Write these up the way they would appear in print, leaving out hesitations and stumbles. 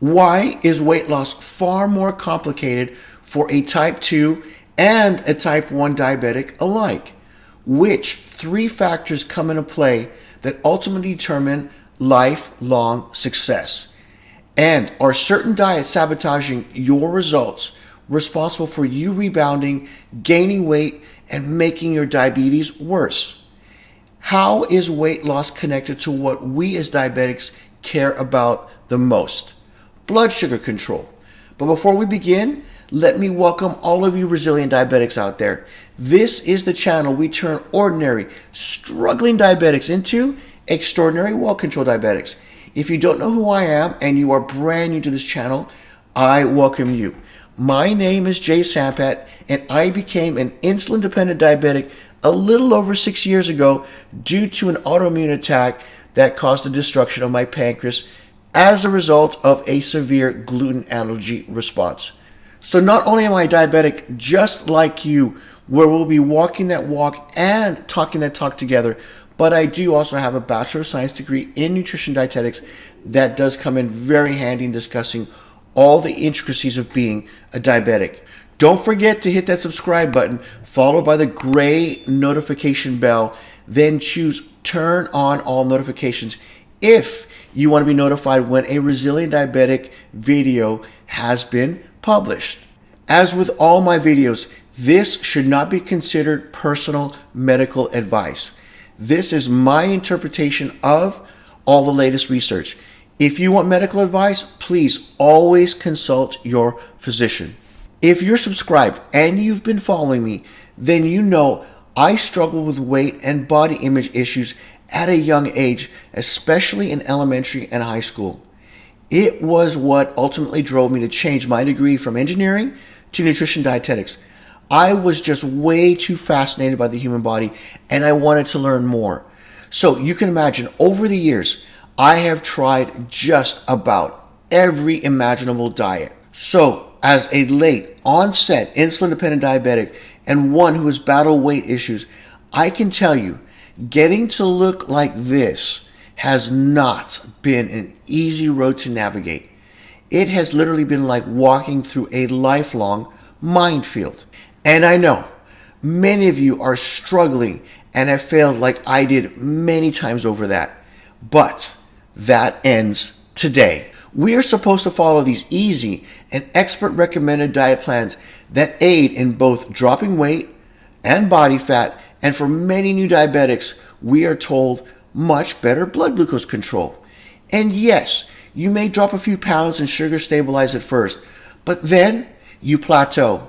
Why is weight loss far more complicated for a type 2 and a type 1 diabetic alike? Which three factors come into play that ultimately determine lifelong success? And are certain diets sabotaging your results, responsible for you rebounding, gaining weight, and making your diabetes worse? How is weight loss connected to what we as diabetics care about the most? Blood sugar control. But before we begin, let me welcome all of you resilient diabetics out there. This is the channel we turn ordinary, struggling diabetics into extraordinary, well-controlled diabetics. If you don't know who I am and you are brand new to this channel, I welcome you. My name is Jay Sampat, and I became an insulin-dependent diabetic a little over 6 years ago due to an autoimmune attack that caused the destruction of my pancreas as a result of a severe gluten allergy response. So not only am I diabetic just like you, where we'll be walking that walk and talking that talk together, but I do also have a Bachelor of Science degree in nutrition dietetics that does come in very handy in discussing all the intricacies of being a diabetic. Don't forget to hit that subscribe button, followed by the gray notification bell, then choose turn on all notifications if you want to be notified when a Resilient Diabetic video has been published. As with all my videos, this should not be considered personal medical advice. This is my interpretation of all the latest research. If you want medical advice, please always consult your physician. If you're subscribed and you've been following me, then you know I struggle with weight and body image issues at a young age, especially in elementary and high school. It was what ultimately drove me to change my degree from engineering to nutrition dietetics. I was just way too fascinated by the human body, and I wanted to learn more. So you can imagine, over the years, I have tried just about every imaginable diet. So as a late onset insulin-dependent diabetic and one who has battled weight issues, I can tell you, getting to look like this has not been an easy road to navigate. It has literally been like walking through a lifelong minefield. And I know many of you are struggling and have failed like I did many times over that. But that ends today. We are supposed to follow these easy and expert recommended diet plans that aid in both dropping weight and body fat, and for many new diabetics, we are told much better blood glucose control. And yes, you may drop a few pounds and sugar stabilize at first, but then you plateau.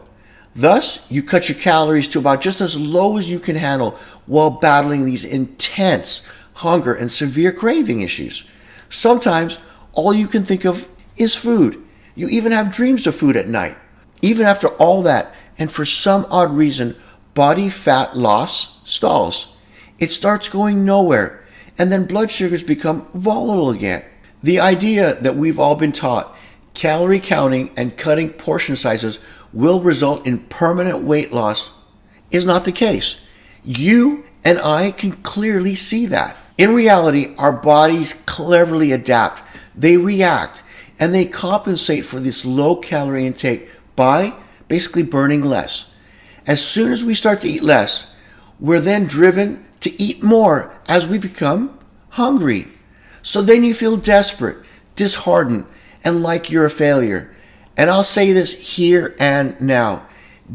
Thus, you cut your calories to about just as low as you can handle while battling these intense hunger and severe craving issues. Sometimes, all you can think of is food. You even have dreams of food at night. Even after all that, and for some odd reason, body fat loss stalls. It starts going nowhere, and then blood sugars become volatile again. The idea that we've all been taught, calorie counting and cutting portion sizes will result in permanent weight loss, is not the case. You and I can clearly see that. In reality, our bodies cleverly adapt. They react, and they compensate for this low calorie intake by basically burning less. As soon as we start to eat less, we're then driven to eat more as we become hungry. So then you feel desperate, disheartened, and like you're a failure. And I'll say this here and now.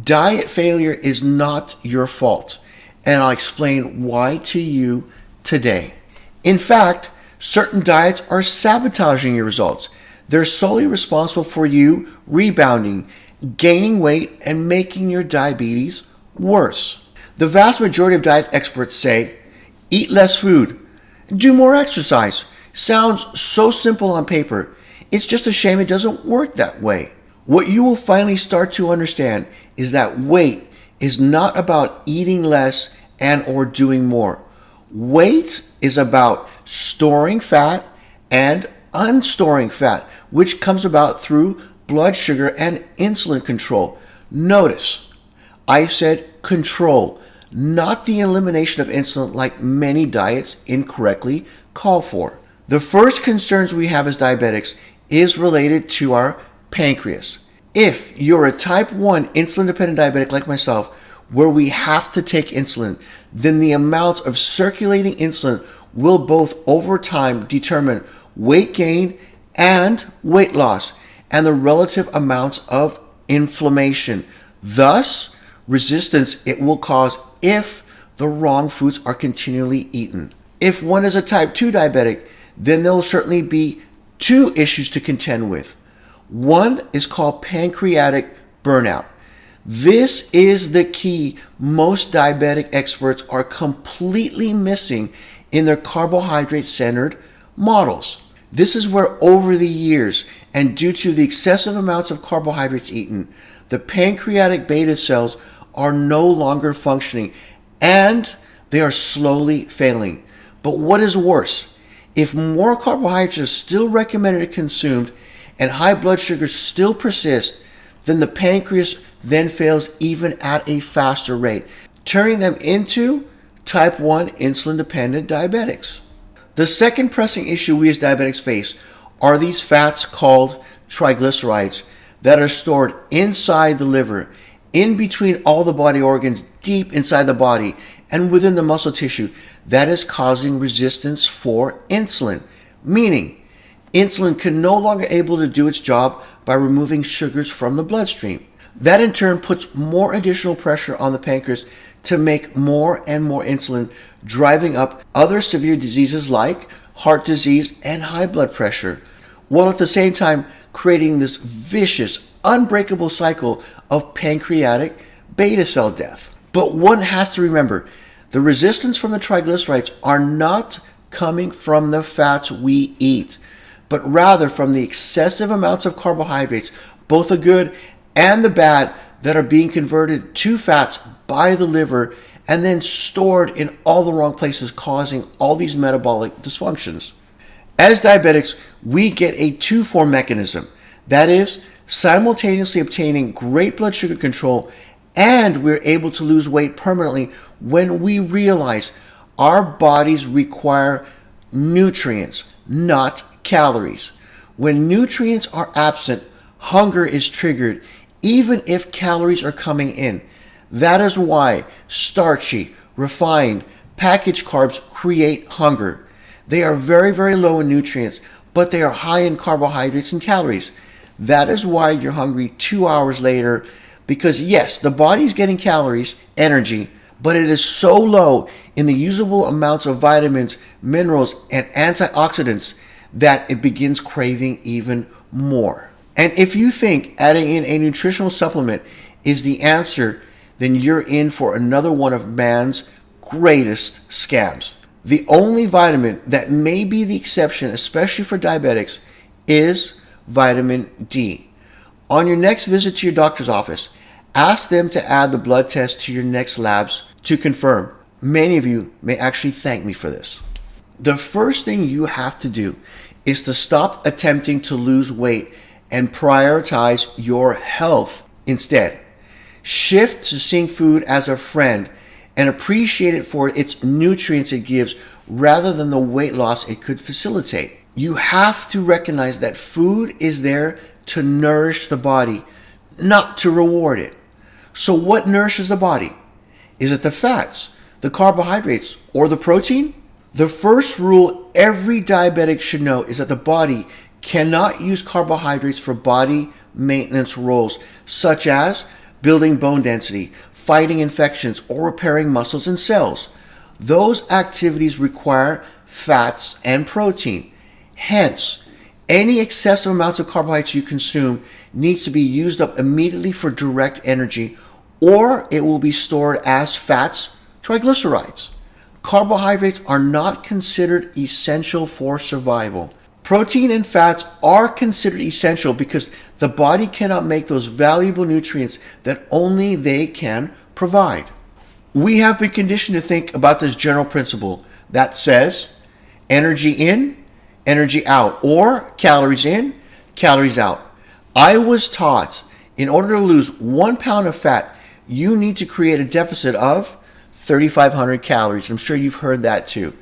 Diet failure is not your fault. And I'll explain why to you today. In fact, certain diets are sabotaging your results. They're solely responsible for you rebounding, gaining weight, and making your diabetes worse. The vast majority of diet experts say, eat less food, do more exercise. Sounds so simple on paper. It's just a shame it doesn't work that way. What you will finally start to understand is that weight is not about eating less and or doing more. Weight is about storing fat and unstoring fat, which comes about through blood sugar and insulin control. Notice, I said control, not the elimination of insulin like many diets incorrectly call for. The first concerns we have as diabetics is related to our pancreas. If you're a type 1 insulin-dependent diabetic like myself, where we have to take insulin, then the amount of circulating insulin will both over time determine weight gain and weight loss and the relative amounts of inflammation. Thus, resistance it will cause if the wrong foods are continually eaten. If one is a type 2 diabetic, then there will certainly be two issues to contend with. One is called pancreatic burnout. This is the key most diabetic experts are completely missing in their carbohydrate-centered models. This is where over the years, and due to the excessive amounts of carbohydrates eaten, the pancreatic beta cells are no longer functioning and they are slowly failing. But what is worse, if more carbohydrates are still recommended and consumed and high blood sugars still persist, then the pancreas then fails even at a faster rate, turning them into type 1 insulin-dependent diabetics. The second pressing issue we as diabetics face are these fats called triglycerides that are stored inside the liver, in between all the body organs, deep inside the body, and within the muscle tissue that is causing resistance for insulin, meaning insulin can no longer able to do its job by removing sugars from the bloodstream. That in turn puts more additional pressure on the pancreas to make more and more insulin, driving up other severe diseases like heart disease and high blood pressure, while at the same time creating this vicious, unbreakable cycle of pancreatic beta cell death. But one has to remember, the resistance from the triglycerides are not coming from the fats we eat, but rather from the excessive amounts of carbohydrates, both the good and the bad, that are being converted to fats by the liver and then stored in all the wrong places, causing all these metabolic dysfunctions. As diabetics, we get a two-form mechanism. That is, simultaneously obtaining great blood sugar control, and we're able to lose weight permanently when we realize our bodies require nutrients, not calories. When nutrients are absent, hunger is triggered, even if calories are coming in. That is why starchy, refined, packaged carbs create hunger. They are very, very low in nutrients, but they are high in carbohydrates and calories. That is why you're hungry 2 hours later, because yes, the body's getting calories, energy, but it is so low in the usable amounts of vitamins, minerals, and antioxidants that it begins craving even more. And if you think adding in a nutritional supplement is the answer, then you're in for another one of man's greatest scams. The only vitamin that may be the exception, especially for diabetics, is vitamin D. On your next visit to your doctor's office, ask them to add the blood test to your next labs to confirm. Many of you may actually thank me for this. The first thing you have to do is to stop attempting to lose weight and prioritize your health instead. Shift to seeing food as a friend and appreciate it for its nutrients it gives rather than the weight loss it could facilitate. You have to recognize that food is there to nourish the body, not to reward it. So what nourishes the body? Is it the fats, the carbohydrates, or the protein? The first rule every diabetic should know is that the body cannot use carbohydrates for body maintenance roles, such as building bone density, fighting infections, or repairing muscles and cells. Those activities require fats and protein. Hence, any excessive amounts of carbohydrates you consume needs to be used up immediately for direct energy, or it will be stored as fats, triglycerides. Carbohydrates are not considered essential for survival. Protein and fats are considered essential because the body cannot make those valuable nutrients that only they can provide. We have been conditioned to think about this general principle that says energy in, energy out, or calories in, calories out. I was taught in order to lose 1 pound of fat, you need to create a deficit of 3,500 calories. I'm sure you've heard that too.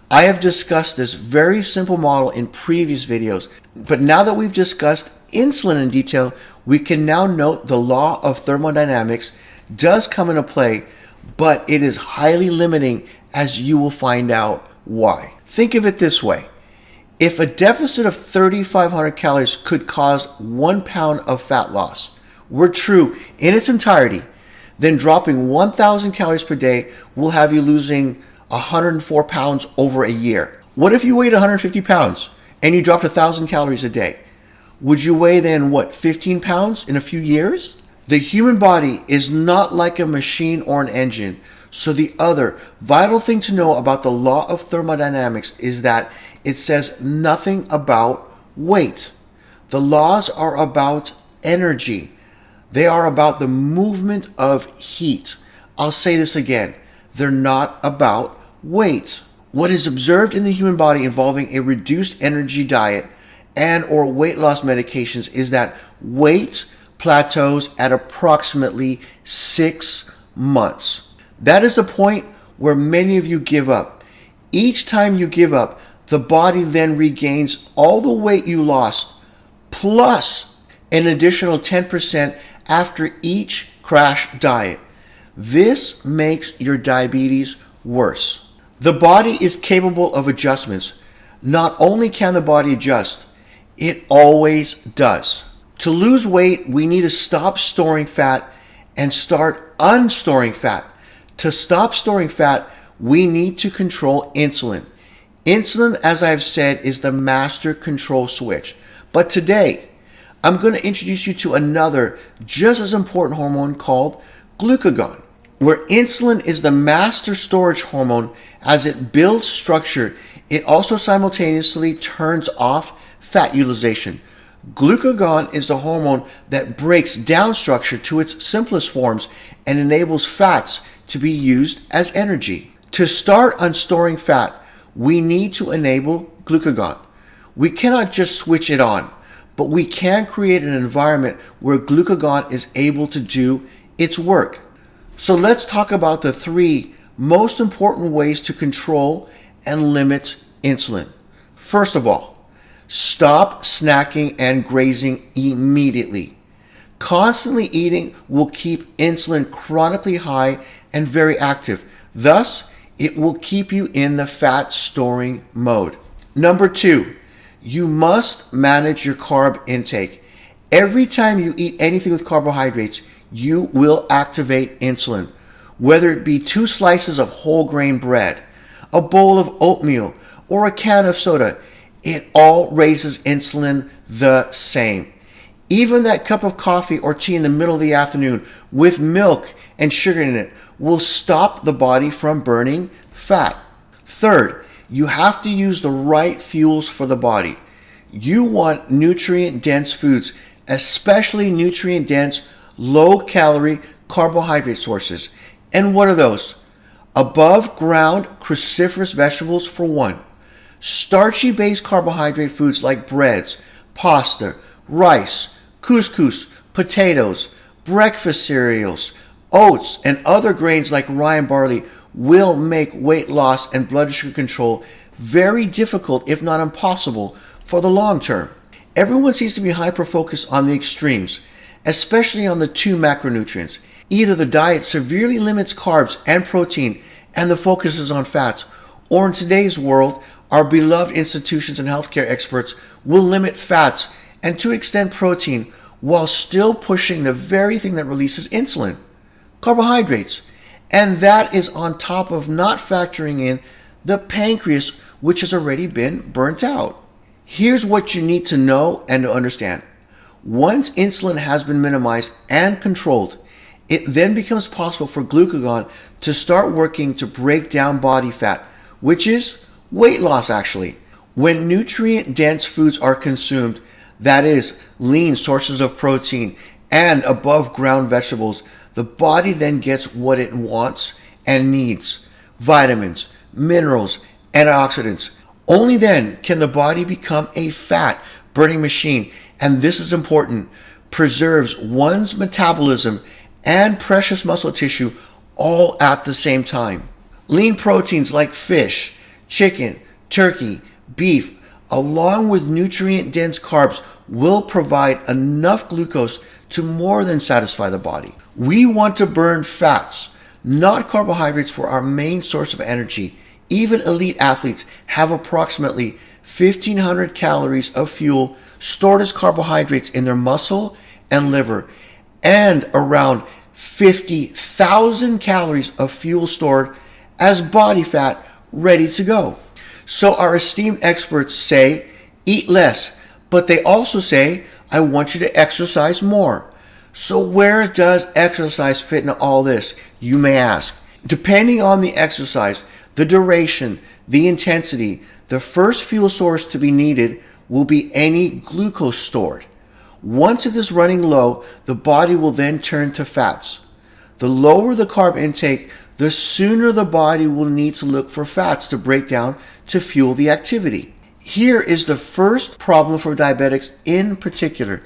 I have discussed this very simple model in previous videos, but now that we've discussed insulin in detail, we can now note the law of thermodynamics does come into play, but it is highly limiting, as you will find out why. Think of it this way. If a deficit of 3,500 calories could cause 1 pound of fat loss were true in its entirety, then dropping 1,000 calories per day will have you losing 104 pounds over a year. What if you weighed 150 pounds and you dropped 1,000 calories a day? Would you weigh then, 15 pounds in a few years? The human body is not like a machine or an engine. So the other vital thing to know about the law of thermodynamics is that it says nothing about weight. The laws are about energy. They are about the movement of heat. I'll say this again. They're not about weight. What is observed in the human body involving a reduced energy diet and or weight loss medications is that weight plateaus at approximately 6 months. That is the point where many of you give up. Each time you give up, the body then regains all the weight you lost, plus an additional 10% after each crash diet. This makes your diabetes worse. The body is capable of adjustments. Not only can the body adjust, it always does. To lose weight, we need to stop storing fat and start unstoring fat. To stop storing fat, we need to control insulin. Insulin, as I've said, is the master control switch. But today, I'm going to introduce you to another just as important hormone called glucagon. Where insulin is the master storage hormone as it builds structure, it also simultaneously turns off fat utilization. Glucagon is the hormone that breaks down structure to its simplest forms and enables fats to be used as energy. To start unstoring fat, we need to enable glucagon. We cannot just switch it on, but we can create an environment where glucagon is able to do its work. So let's talk about the 3 most important ways to control and limit insulin. First of all, stop snacking and grazing immediately. Constantly eating will keep insulin chronically high and very active. Thus, it will keep you in the fat storing mode. Number 2, you must manage your carb intake. Every time you eat anything with carbohydrates, you will activate insulin. Whether it be 2 slices of whole grain bread, a bowl of oatmeal, or a can of soda, it all raises insulin the same. Even that cup of coffee or tea in the middle of the afternoon with milk and sugar in it will stop the body from burning fat. Third, you have to use the right fuels for the body. You want nutrient-dense foods, especially nutrient-dense, low-calorie carbohydrate sources. And what are those? Above ground cruciferous vegetables for one. Starchy-based carbohydrate foods like breads, pasta, rice, couscous, potatoes, breakfast cereals, oats, and other grains like rye and barley will make weight loss and blood sugar control very difficult, if not impossible, for the long term. Everyone seems to be hyper-focused on the extremes, especially on the 2 macronutrients. Either the diet severely limits carbs and protein and the focus is on fats, or in today's world, our beloved institutions and healthcare experts will limit fats and to an extent protein while still pushing the very thing that releases insulin, carbohydrates. And that is on top of not factoring in the pancreas, which has already been burnt out. Here's what you need to know and to understand. Once insulin has been minimized and controlled, it then becomes possible for glucagon to start working to break down body fat, which is weight loss actually. When nutrient-dense foods are consumed, that is, lean sources of protein and above ground vegetables, the body then gets what it wants and needs: vitamins, minerals, antioxidants. Only then can the body become a fat burning machine, and this is important, preserves one's metabolism and precious muscle tissue all at the same time. Lean proteins like fish, chicken, turkey, beef, along with nutrient-dense carbs will provide enough glucose to more than satisfy the body. We want to burn fats, not carbohydrates, for our main source of energy. Even elite athletes have approximately 1,500 calories of fuel stored as carbohydrates in their muscle and liver, and around 50,000 calories of fuel stored as body fat ready to go. So our esteemed experts say, eat less, but they also say, I want you to exercise more. So where does exercise fit in all this, you may ask? Depending on the exercise, the duration, the intensity, the first fuel source to be needed will be any glucose stored. Once it is running low, the body will then turn to fats. The lower the carb intake, the sooner the body will need to look for fats to break down to fuel the activity. Here is the first problem for diabetics in particular.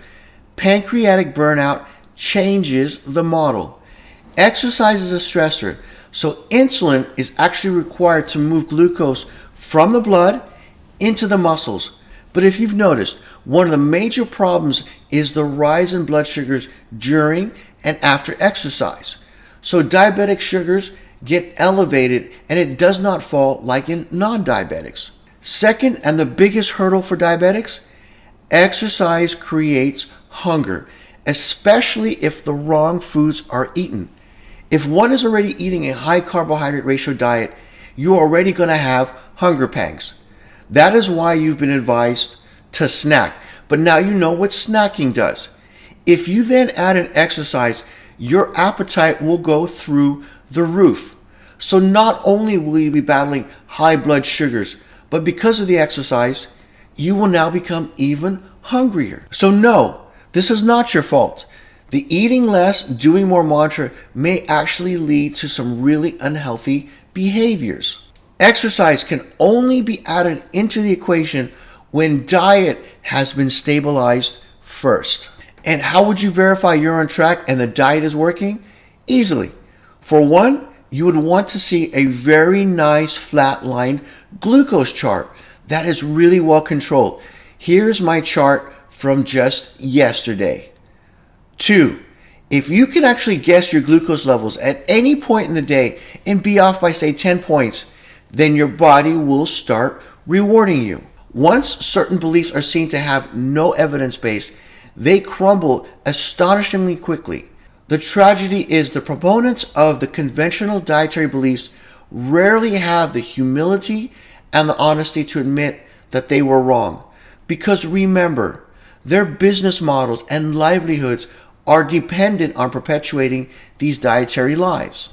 Pancreatic burnout changes the model. Exercise is a stressor, so insulin is actually required to move glucose from the blood into the muscles. But if you've noticed, one of the major problems is the rise in blood sugars during and after exercise. So diabetic sugars get elevated and it does not fall like in non-diabetics. Second, and the biggest hurdle for diabetics, exercise creates hunger, especially if the wrong foods are eaten. If one is already eating a high carbohydrate ratio diet, you're already going to have hunger pangs. That is why you've been advised to snack. But now you know what snacking does. If you then add an exercise, your appetite will go through the roof. So not only will you be battling high blood sugars, but because of the exercise, you will now become even hungrier. So no, this is not your fault. The eating less, doing more mantra may actually lead to some really unhealthy behaviors. Exercise can only be added into the equation when diet has been stabilized first. And how would you verify you're on track and the diet is working? Easily. For one, you would want to see a very nice flat-lined glucose chart that is really well controlled. Here's my chart from just yesterday. 2, if you can actually guess your glucose levels at any point in the day and be off by say 10 points, then your body will start rewarding you. Once certain beliefs are seen to have no evidence base, they crumble astonishingly quickly. The tragedy is the proponents of the conventional dietary beliefs rarely have the humility and the honesty to admit that they were wrong. Because remember, their business models and livelihoods are dependent on perpetuating these dietary lies.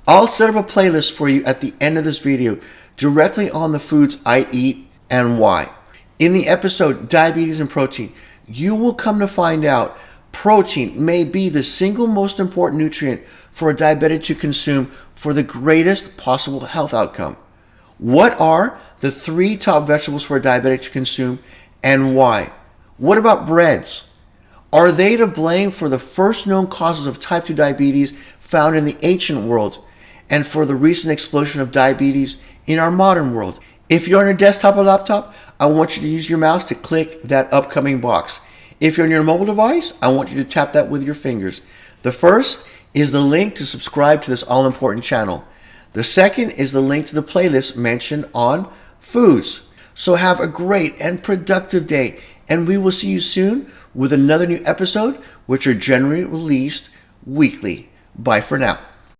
I'll set up a playlist for you at the end of this video directly on the foods I eat and why. In the episode Diabetes and Protein, you will come to find out protein may be the single most important nutrient for a diabetic to consume for the greatest possible health outcome. What are the 3 top vegetables for a diabetic to consume and why? What about breads? Are they to blame for the first known causes of type 2 diabetes found in the ancient world and for the recent explosion of diabetes in our modern world? If you're on your desktop or laptop, I want you to use your mouse to click that upcoming box. If you're on your mobile device, I want you to tap that with your fingers. The first is the link to subscribe to this all-important channel. The second is the link to the playlist mentioned on foods. So have a great and productive day, and we will see you soon with another new episode, which are generally released weekly. Bye for now.